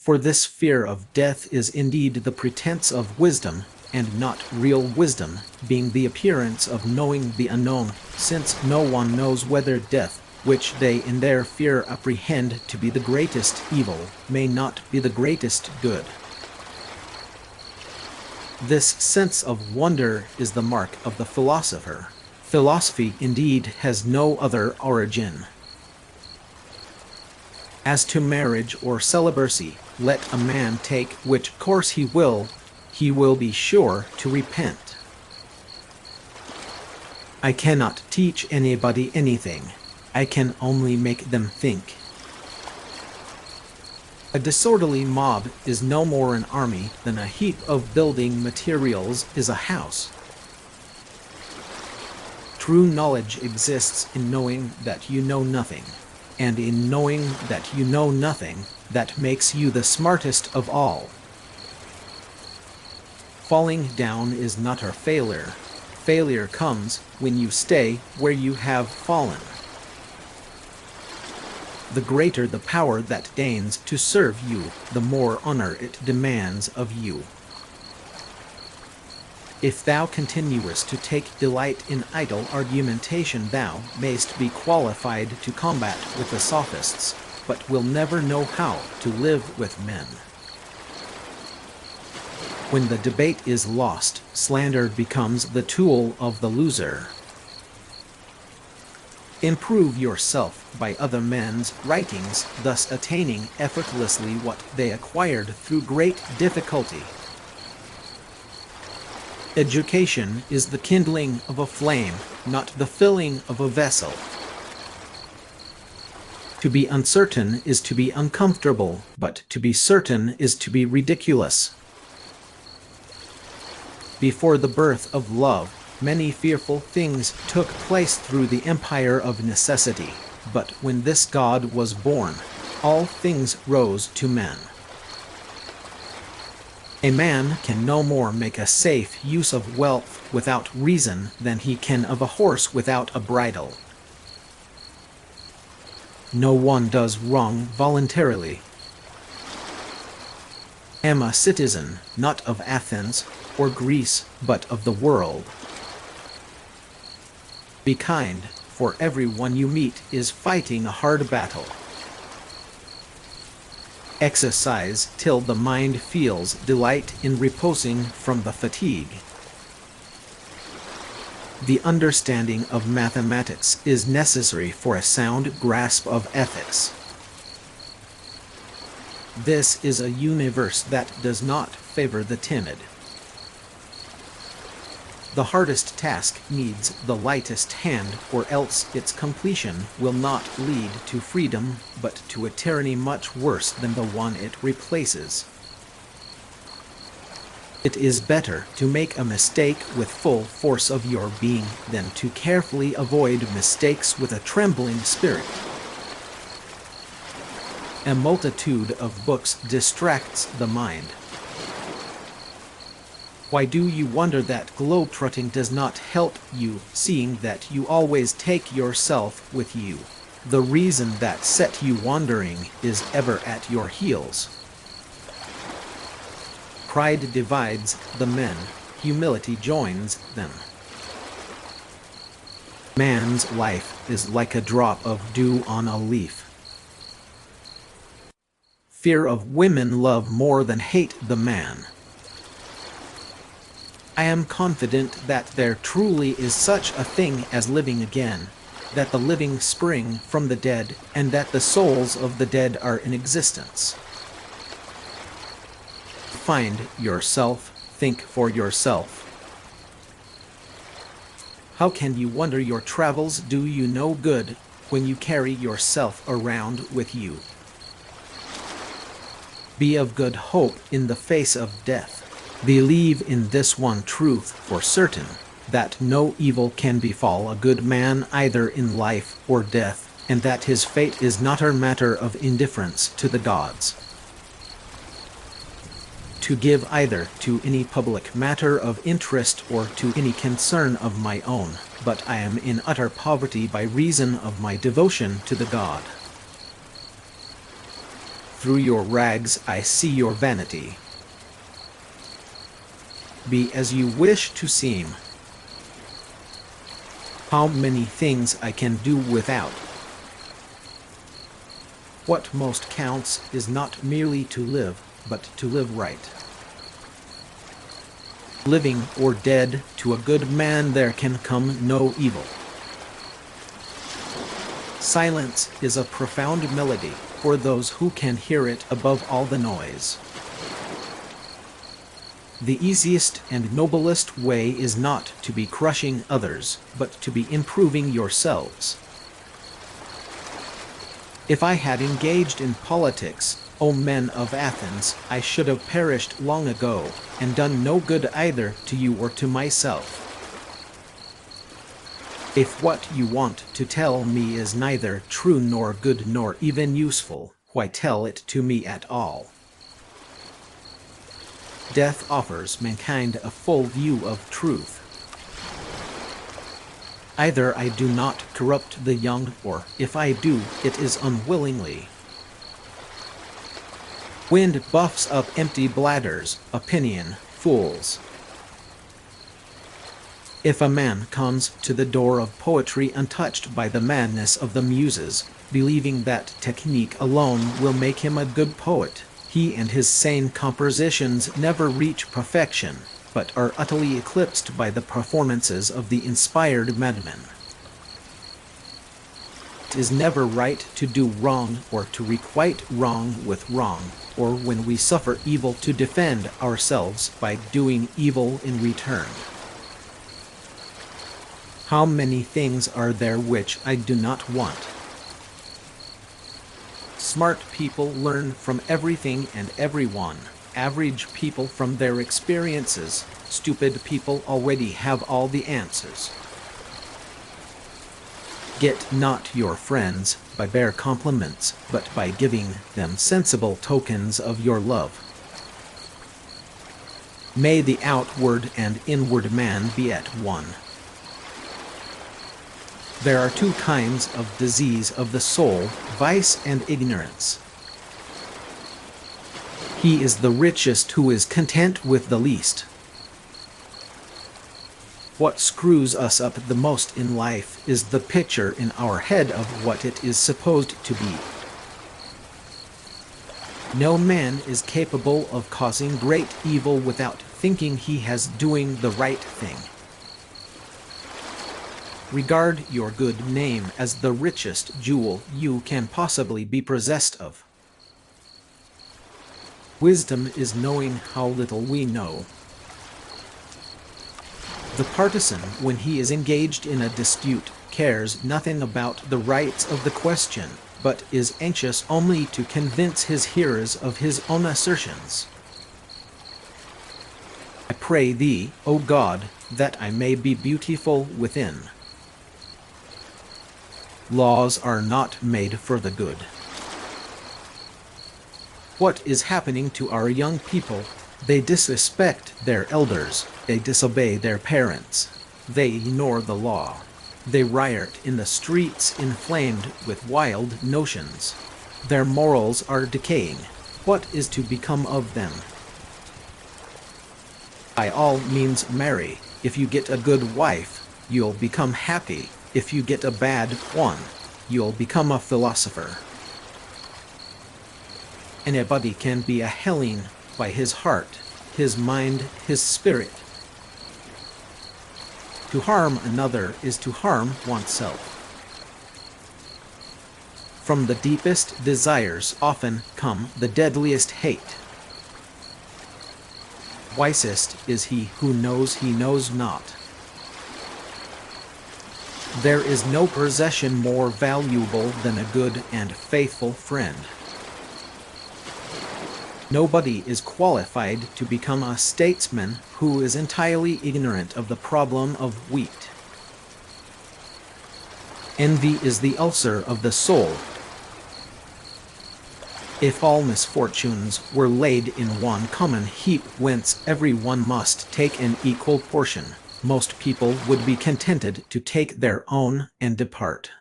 For this fear of death is indeed the pretense of wisdom, and not real wisdom, being the appearance of knowing the unknown, since no one knows whether death, which they in their fear apprehend to be the greatest evil, may not be the greatest good. This sense of wonder is the mark of the philosopher. Philosophy indeed has no other origin. As to marriage or celibacy, let a man take which course he will be sure to repent. I cannot teach anybody anything. I can only make them think. A disorderly mob is no more an army than a heap of building materials is a house. True knowledge exists in knowing that you know nothing, and in knowing that you know nothing, that makes you the smartest of all. Falling down is not a failure. Failure comes when you stay where you have fallen. The greater the power that deigns to serve you, the more honor it demands of you. If thou continuest to take delight in idle argumentation, thou mayst be qualified to combat with the sophists, but will never know how to live with men. When the debate is lost, slander becomes the tool of the loser. Improve yourself by other men's writings, thus attaining effortlessly what they acquired through great difficulty. Education is the kindling of a flame, not the filling of a vessel. To be uncertain is to be uncomfortable, but to be certain is to be ridiculous. Before the birth of love, many fearful things took place through the empire of necessity, but when this God was born, all things rose to men. A man can no more make a safe use of wealth without reason than he can of a horse without a bridle. No one does wrong voluntarily. Am a citizen, not of Athens or Greece, but of the world. Be kind, for everyone you meet is fighting a hard battle. Exercise till the mind feels delight in reposing from the fatigue. The understanding of mathematics is necessary for a sound grasp of ethics. This is a universe that does not favor the timid. The hardest task needs the lightest hand, or else its completion will not lead to freedom, but to a tyranny much worse than the one it replaces. It is better to make a mistake with full force of your being than to carefully avoid mistakes with a trembling spirit. A multitude of books distracts the mind. Why do you wonder that globe-trotting does not help you, seeing that you always take yourself with you? The reason that set you wandering is ever at your heels. Pride divides the men, humility joins them. Man's life is like a drop of dew on a leaf. Fear of women love more than hate the man. I am confident that there truly is such a thing as living again, that the living spring from the dead, and that the souls of the dead are in existence. Find yourself, think for yourself. How can you wonder your travels do you no good when you carry yourself around with you? Be of good hope in the face of death. Believe in this one truth for certain, that no evil can befall a good man either in life or death, and that his fate is not a matter of indifference to the gods. To give either to any public matter of interest or to any concern of my own, but I am in utter poverty by reason of my devotion to the God. Through your rags I see your vanity. Be as you wish to seem. How many things I can do without. What most counts is not merely to live, but to live right. Living or dead, to a good man there can come no evil. Silence is a profound melody for those who can hear it above all the noise. The easiest and noblest way is not to be crushing others, but to be improving yourselves. If I had engaged in politics, O men of Athens, I should have perished long ago, and done no good either to you or to myself. If what you want to tell me is neither true nor good nor even useful, why tell it to me at all? Death offers mankind a full view of truth. Either I do not corrupt the young, or, if I do, it is unwillingly. Wind buffs up empty bladders, opinion, fools. If a man comes to the door of poetry untouched by the madness of the muses, believing that technique alone will make him a good poet, he and his sane compositions never reach perfection, but are utterly eclipsed by the performances of the inspired madmen. It is never right to do wrong or to requite wrong with wrong, or when we suffer evil to defend ourselves by doing evil in return. How many things are there which I do not want? Smart people learn from everything and everyone. Average people from their experiences. Stupid people already have all the answers. Get not your friends by bare compliments, but by giving them sensible tokens of your love. May the outward and inward man be at one. There are two kinds of disease of the soul, vice and ignorance. He is the richest who is content with the least. What screws us up the most in life is the picture in our head of what it is supposed to be. No man is capable of causing great evil without thinking he has doing the right thing. Regard your good name as the richest jewel you can possibly be possessed of. Wisdom is knowing how little we know. The partisan, when he is engaged in a dispute, cares nothing about the rights of the question, but is anxious only to convince his hearers of his own assertions. I pray thee, O God, that I may be beautiful within. Laws are not made for the good. What is happening to our young people? They disrespect their elders. They disobey their parents. They ignore the law. They riot in the streets inflamed with wild notions. Their morals are decaying. What is to become of them? By all means marry. If you get a good wife, you'll become happy. If you get a bad one, you'll become a philosopher. Anybody can be a Hellene by his heart, his mind, his spirit. To harm another is to harm oneself. From the deepest desires often come the deadliest hate. Wisest is he who knows not. There is no possession more valuable than a good and faithful friend. Nobody is qualified to become a statesman who is entirely ignorant of the problem of wheat. Envy is the ulcer of the soul. If all misfortunes were laid in one common heap whence every one must take an equal portion, most people would be contented to take their own and depart.